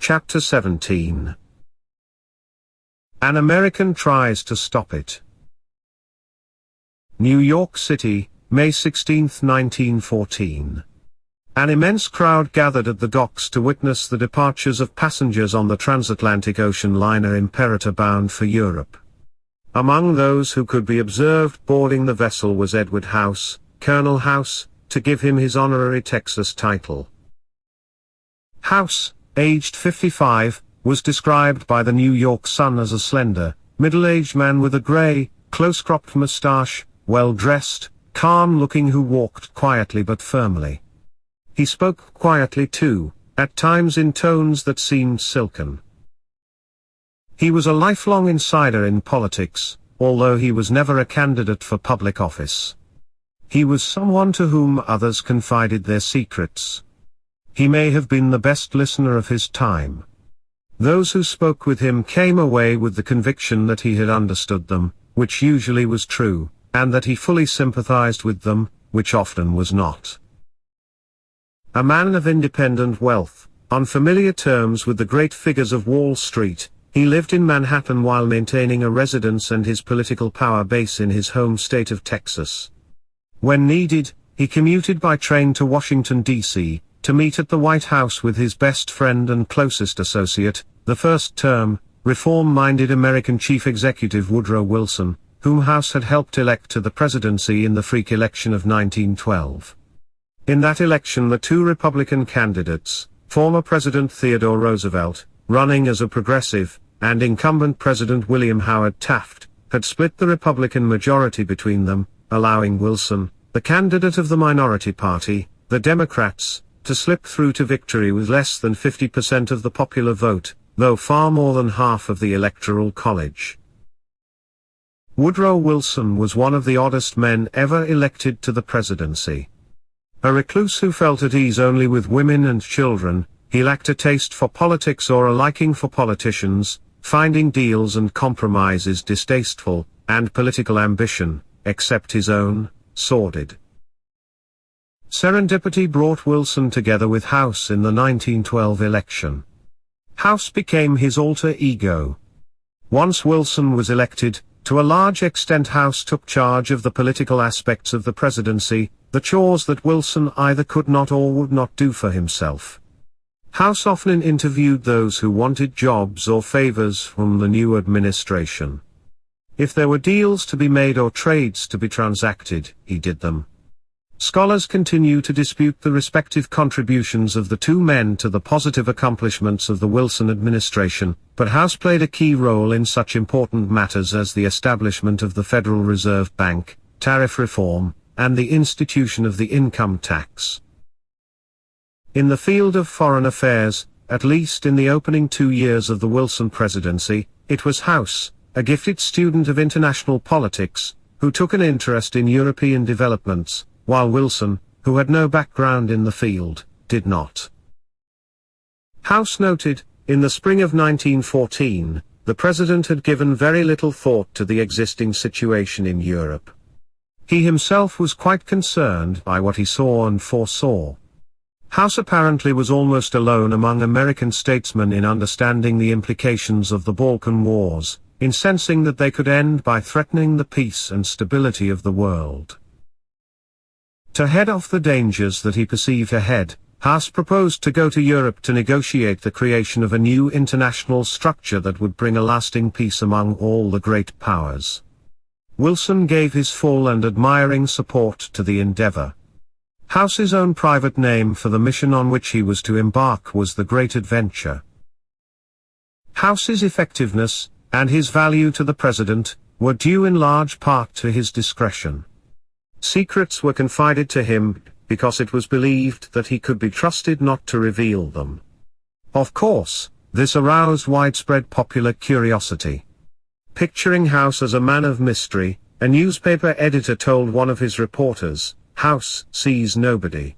Chapter 17. An American tries to stop it. New York City, May 16, 1914. An immense crowd gathered at the docks to witness the departures of passengers on the transatlantic ocean liner Imperator bound for Europe. Among those who could be observed boarding the vessel was Edward House, Colonel House, to give him his honorary Texas title. House, aged 55, was described by the New York Sun as a slender, middle-aged man with a gray, close-cropped mustache, well-dressed, calm-looking who walked quietly but firmly. He spoke quietly too, at times in tones that seemed silken. He was a lifelong insider in politics, although he was never a candidate for public office. He was someone to whom others confided their secrets. He may have been the best listener of his time. Those who spoke with him came away with the conviction that he had understood them, which usually was true, and that he fully sympathized with them, which often was not. A man of independent wealth, on familiar terms with the great figures of Wall Street, he lived in Manhattan while maintaining a residence and his political power base in his home state of Texas. When needed, he commuted by train to Washington, D.C., to meet at the White House with his best friend and closest associate, the first-term, reform-minded American Chief Executive Woodrow Wilson, whom House had helped elect to the presidency in the freak election of 1912. In that election the two Republican candidates, former President Theodore Roosevelt, running as a progressive, and incumbent President William Howard Taft, had split the Republican majority between them, allowing Wilson, the candidate of the minority party, the Democrats, to slip through to victory with less than 50% of the popular vote, though far more than half of the Electoral College. Woodrow Wilson was one of the oddest men ever elected to the presidency. A recluse who felt at ease only with women and children, he lacked a taste for politics or a liking for politicians, finding deals and compromises distasteful, and political ambition, except his own, sordid. Serendipity brought Wilson together with House in the 1912 election. House became his alter ego. Once Wilson was elected, to a large extent House took charge of the political aspects of the presidency, the chores that Wilson either could not or would not do for himself. House often interviewed those who wanted jobs or favors from the new administration. If there were deals to be made or trades to be transacted, he did them. Scholars continue to dispute the respective contributions of the two men to the positive accomplishments of the Wilson administration, but House played a key role in such important matters as the establishment of the Federal Reserve Bank, tariff reform, and the institution of the income tax. In the field of foreign affairs, at least in the opening 2 years of the Wilson presidency, it was House, a gifted student of international politics, who took an interest in European developments, while Wilson, who had no background in the field, did not. House noted, in the spring of 1914, the president had given very little thought to the existing situation in Europe. He himself was quite concerned by what he saw and foresaw. House apparently was almost alone among American statesmen in understanding the implications of the Balkan Wars, in sensing that they could end by threatening the peace and stability of the world. To head off the dangers that he perceived ahead, House proposed to go to Europe to negotiate the creation of a new international structure that would bring a lasting peace among all the great powers. Wilson gave his full and admiring support to the endeavor. House's own private name for the mission on which he was to embark was the Great Adventure. House's effectiveness, and his value to the president, were due in large part to his discretion. Secrets were confided to him, because it was believed that he could be trusted not to reveal them. Of course, this aroused widespread popular curiosity. Picturing House as a man of mystery, a newspaper editor told one of his reporters, "House sees nobody.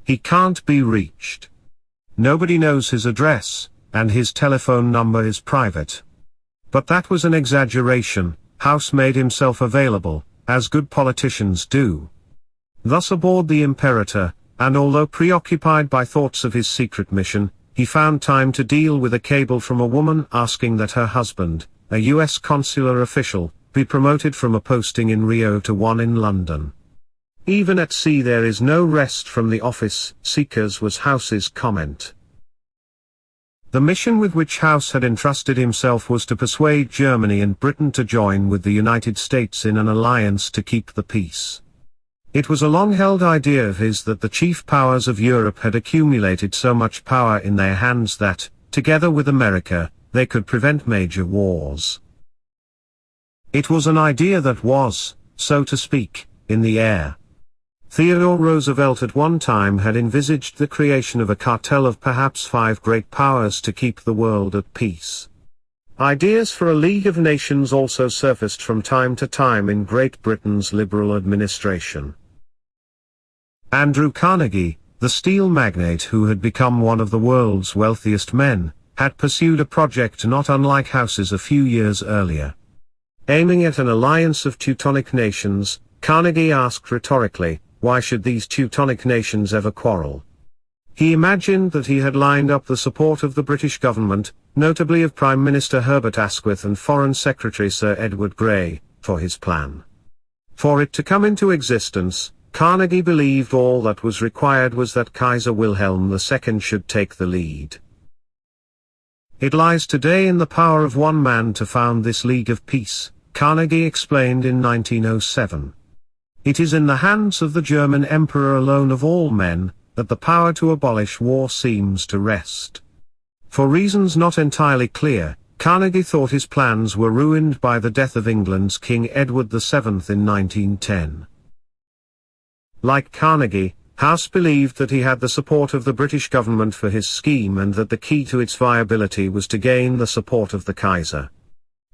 He can't be reached. Nobody knows his address, and his telephone number is private." But that was an exaggeration. House made himself available, as good politicians do. Thus aboard the Imperator, and although preoccupied by thoughts of his secret mission, he found time to deal with a cable from a woman asking that her husband, a U.S. consular official, be promoted from a posting in Rio to one in London. "Even at sea there is no rest from the office seekers," was House's comment. The mission with which House had entrusted himself was to persuade Germany and Britain to join with the United States in an alliance to keep the peace. It was a long-held idea of his that the chief powers of Europe had accumulated so much power in their hands that, together with America, they could prevent major wars. It was an idea that was, so to speak, in the air. Theodore Roosevelt at one time had envisaged the creation of a cartel of perhaps 5 great powers to keep the world at peace. Ideas for a League of Nations also surfaced from time to time in Great Britain's Liberal administration. Andrew Carnegie, the steel magnate who had become one of the world's wealthiest men, had pursued a project not unlike House's a few years earlier. Aiming at an alliance of Teutonic nations, Carnegie asked rhetorically, why should these Teutonic nations ever quarrel? He imagined that he had lined up the support of the British government, notably of Prime Minister Herbert Asquith and Foreign Secretary Sir Edward Grey, for his plan. For it to come into existence, Carnegie believed all that was required was that Kaiser Wilhelm II should take the lead. It lies today in the power of one man to found this League of Peace, Carnegie explained in 1907. It is in the hands of the German Emperor alone of all men, that the power to abolish war seems to rest. For reasons not entirely clear, Carnegie thought his plans were ruined by the death of England's King Edward VII in 1910. Like Carnegie, House believed that he had the support of the British government for his scheme and that the key to its viability was to gain the support of the Kaiser.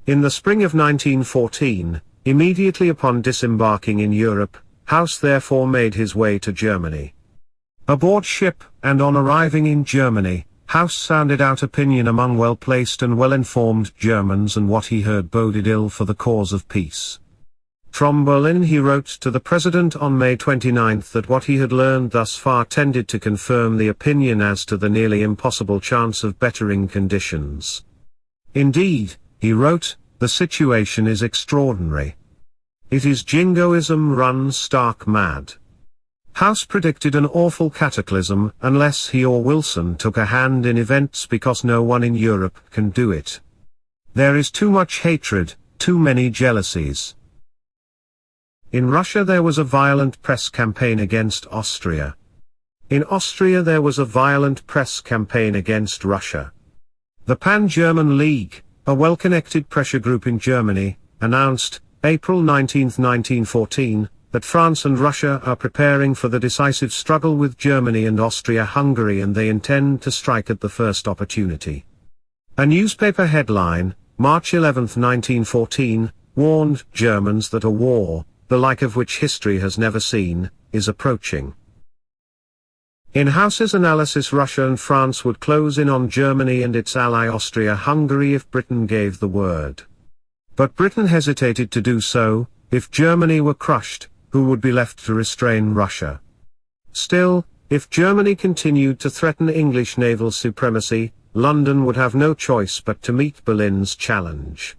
In the spring of 1914, immediately upon disembarking in Europe, House therefore made his way to Germany. Aboard ship, and on arriving in Germany, House sounded out opinion among well-placed and well-informed Germans, and what he heard boded ill for the cause of peace. From Berlin he wrote to the President on May 29 that what he had learned thus far tended to confirm the opinion as to the nearly impossible chance of bettering conditions. Indeed, he wrote, the situation is extraordinary. It is jingoism run stark mad. House predicted an awful cataclysm unless he or Wilson took a hand in events, because no one in Europe can do it. There is too much hatred, too many jealousies. In Russia there was a violent press campaign against Austria. In Austria there was a violent press campaign against Russia. The Pan-German League, a well-connected pressure group in Germany, announced, April 19, 1914, that France and Russia are preparing for the decisive struggle with Germany and Austria-Hungary, and they intend to strike at the first opportunity. A newspaper headline, March 11, 1914, warned Germans that a war, the like of which history has never seen, is approaching. In House's analysis, Russia and France would close in on Germany and its ally Austria-Hungary if Britain gave the word. But Britain hesitated to do so. If Germany were crushed, who would be left to restrain Russia? Still, if Germany continued to threaten English naval supremacy, London would have no choice but to meet Berlin's challenge.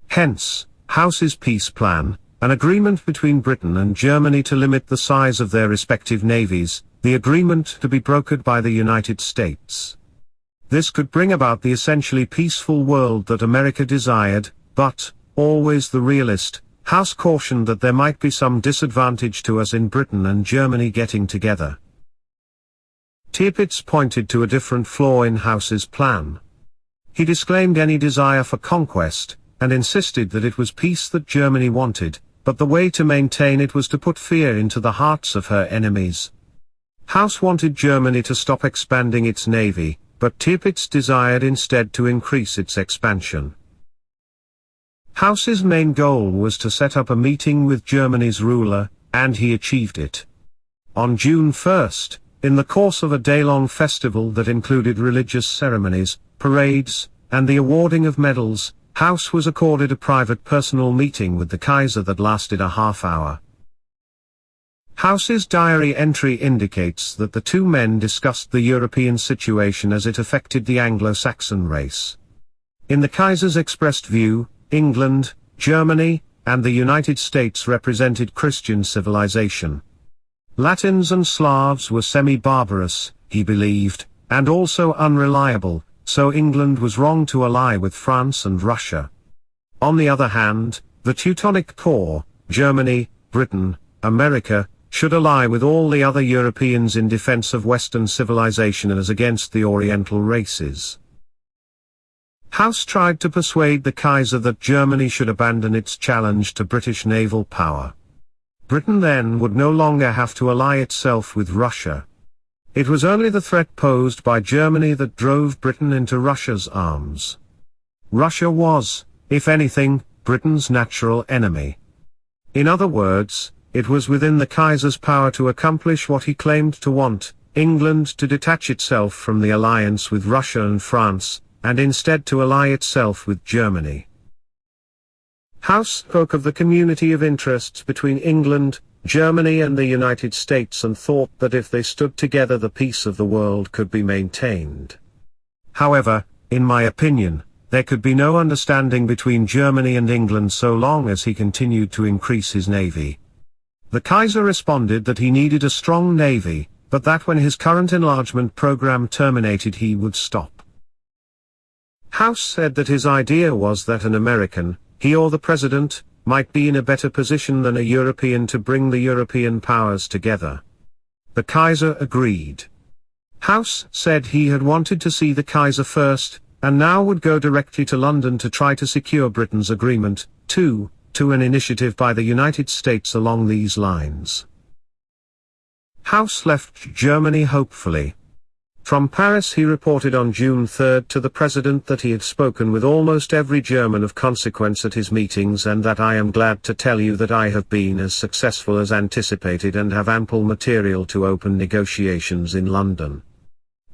Hence, House's peace plan, an agreement between Britain and Germany to limit the size of their respective navies, the agreement to be brokered by the United States. This could bring about the essentially peaceful world that America desired, but, always the realist, House cautioned that there might be some disadvantage to us in Britain and Germany getting together. Tirpitz pointed to a different flaw in House's plan. He disclaimed any desire for conquest, and insisted that it was peace that Germany wanted, but the way to maintain it was to put fear into the hearts of her enemies. House wanted Germany to stop expanding its navy, but Tirpitz desired instead to increase its expansion. House's main goal was to set up a meeting with Germany's ruler, and he achieved it. On June 1, in the course of a day-long festival that included religious ceremonies, parades, and the awarding of medals, House was accorded a private personal meeting with the Kaiser that lasted a half hour. House's diary entry indicates that the two men discussed the European situation as it affected the Anglo-Saxon race. In the Kaiser's expressed view, England, Germany, and the United States represented Christian civilization. Latins and Slavs were semi-barbarous, he believed, and also unreliable, so England was wrong to ally with France and Russia. On the other hand, the Teutonic core, Germany, Britain, America, should ally with all the other Europeans in defense of Western civilization as against the Oriental races. House tried to persuade the Kaiser that Germany should abandon its challenge to British naval power. Britain then would no longer have to ally itself with Russia. It was only the threat posed by Germany that drove Britain into Russia's arms. Russia was, if anything, Britain's natural enemy. In other words, it was within the Kaiser's power to accomplish what he claimed to want, England to detach itself from the alliance with Russia and France, and instead to ally itself with Germany. House spoke of the community of interests between England, Germany and the United States and thought that if they stood together the peace of the world could be maintained. However, in my opinion, there could be no understanding between Germany and England so long as he continued to increase his navy. The Kaiser responded that he needed a strong navy, but that when his current enlargement program terminated he would stop. House said that his idea was that an American, he or the President, might be in a better position than a European to bring the European powers together. The Kaiser agreed. House said he had wanted to see the Kaiser first, and now would go directly to London to try to secure Britain's agreement, to an initiative by the United States along these lines. House left Germany hopefully. From Paris he reported on June 3 to the President that he had spoken with almost every German of consequence at his meetings and that I am glad to tell you that I have been as successful as anticipated and have ample material to open negotiations in London.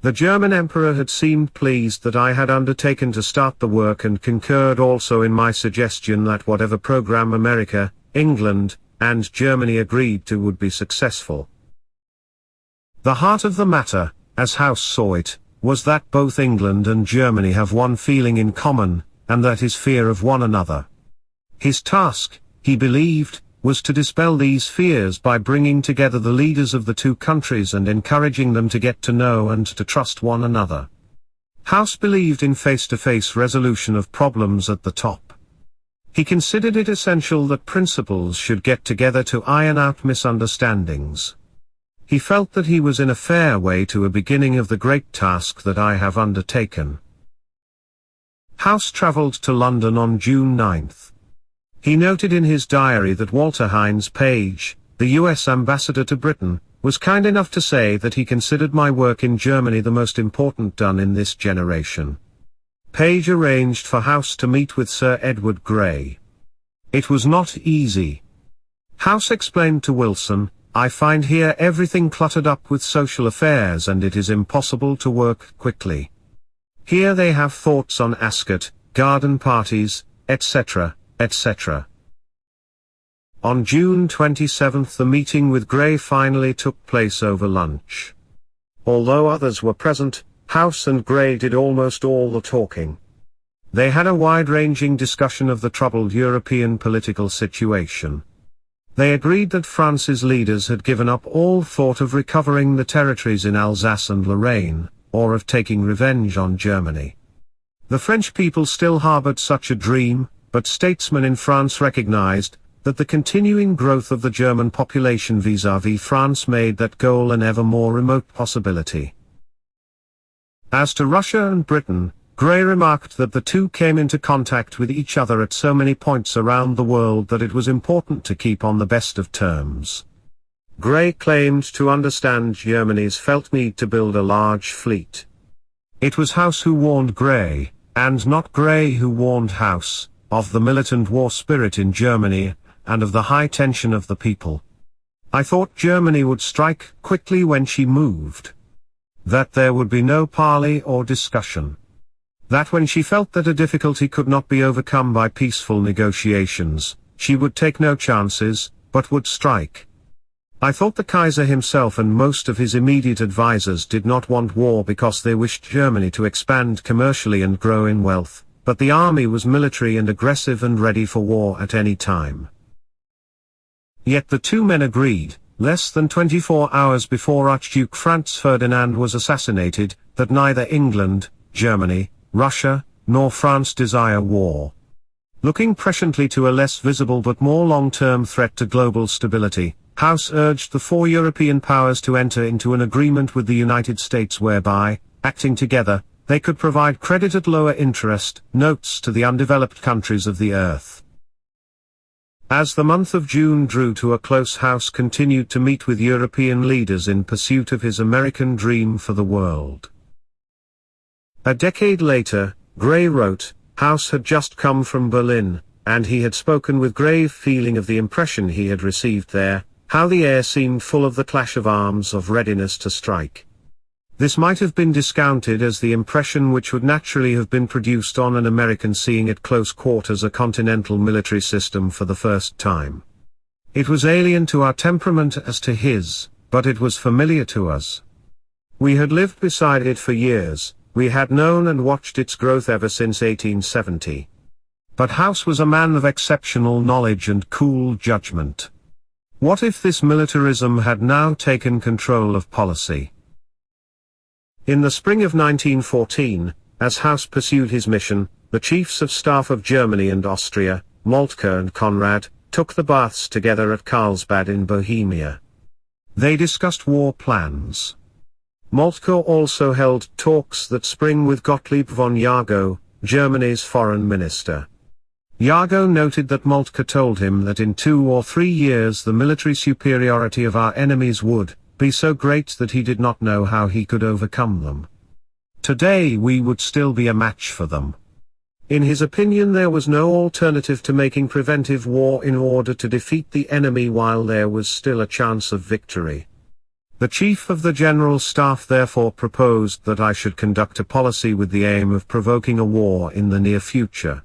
The German Emperor had seemed pleased that I had undertaken to start the work and concurred also in my suggestion that whatever program America, England, and Germany agreed to would be successful. The heart of the matter, as House saw it, was that both England and Germany have one feeling in common, and that is fear of one another. His task, he believed, was to dispel these fears by bringing together the leaders of the two countries and encouraging them to get to know and to trust one another. House believed in face-to-face resolution of problems at the top. He considered it essential that principals should get together to iron out misunderstandings. He felt that he was in a fair way to a beginning of the great task that I have undertaken. House travelled to London on June 9. He noted in his diary that Walter Hines Page, the U.S. ambassador to Britain, was kind enough to say that he considered my work in Germany the most important done in this generation. Page arranged for House to meet with Sir Edward Grey. It was not easy. House explained to Wilson, "I find here everything cluttered up with social affairs and it is impossible to work quickly. Here they have thoughts on Ascot, garden parties, etc., etc." On June 27 the meeting with Grey finally took place over lunch. Although others were present, House and Grey did almost all the talking. They had a wide-ranging discussion of the troubled European political situation. They agreed that France's leaders had given up all thought of recovering the territories in Alsace and Lorraine, or of taking revenge on Germany. The French people still harbored such a dream, but statesmen in France recognized that the continuing growth of the German population vis-à-vis France made that goal an ever more remote possibility. As to Russia and Britain, Grey remarked that the two came into contact with each other at so many points around the world that it was important to keep on the best of terms. Grey claimed to understand Germany's felt need to build a large fleet. It was House who warned Grey, and not Grey who warned House, of the militant war spirit in Germany, and of the high tension of the people. I thought Germany would strike quickly when she moved. That there would be no parley or discussion. That when she felt that a difficulty could not be overcome by peaceful negotiations, she would take no chances, but would strike. I thought the Kaiser himself and most of his immediate advisers did not want war because they wished Germany to expand commercially and grow in wealth, but the army was military and aggressive and ready for war at any time. Yet the two men agreed, less than 24 hours before Archduke Franz Ferdinand was assassinated, that neither England, Germany, Russia, nor France desire war. Looking presciently to a less visible but more long-term threat to global stability, House urged the four European powers to enter into an agreement with the United States whereby, acting together, they could provide credit at lower interest notes to the undeveloped countries of the earth. As the month of June drew to a close, House continued to meet with European leaders in pursuit of his American dream for the world. A decade later, Gray wrote, House had just come from Berlin, and he had spoken with grave feeling of the impression he had received there, how the air seemed full of the clash of arms of readiness to strike. This might have been discounted as the impression which would naturally have been produced on an American seeing at close quarters a continental military system for the first time. It was alien to our temperament as to his, but it was familiar to us. We had lived beside it for years, we had known and watched its growth ever since 1870. But House was a man of exceptional knowledge and cool judgment. What if this militarism had now taken control of policy? In the spring of 1914, as House pursued his mission, the chiefs of staff of Germany and Austria, Moltke and Conrad, took the baths together at Carlsbad in Bohemia. They discussed war plans. Moltke also held talks that spring with Gottlieb von Jagow, Germany's foreign minister. Jagow noted that Moltke told him that in 2 or 3 years the military superiority of our enemies would be so great that he did not know how he could overcome them. Today we would still be a match for them. In his opinion, there was no alternative to making preventive war in order to defeat the enemy while there was still a chance of victory. The Chief of the General Staff therefore proposed that I should conduct a policy with the aim of provoking a war in the near future.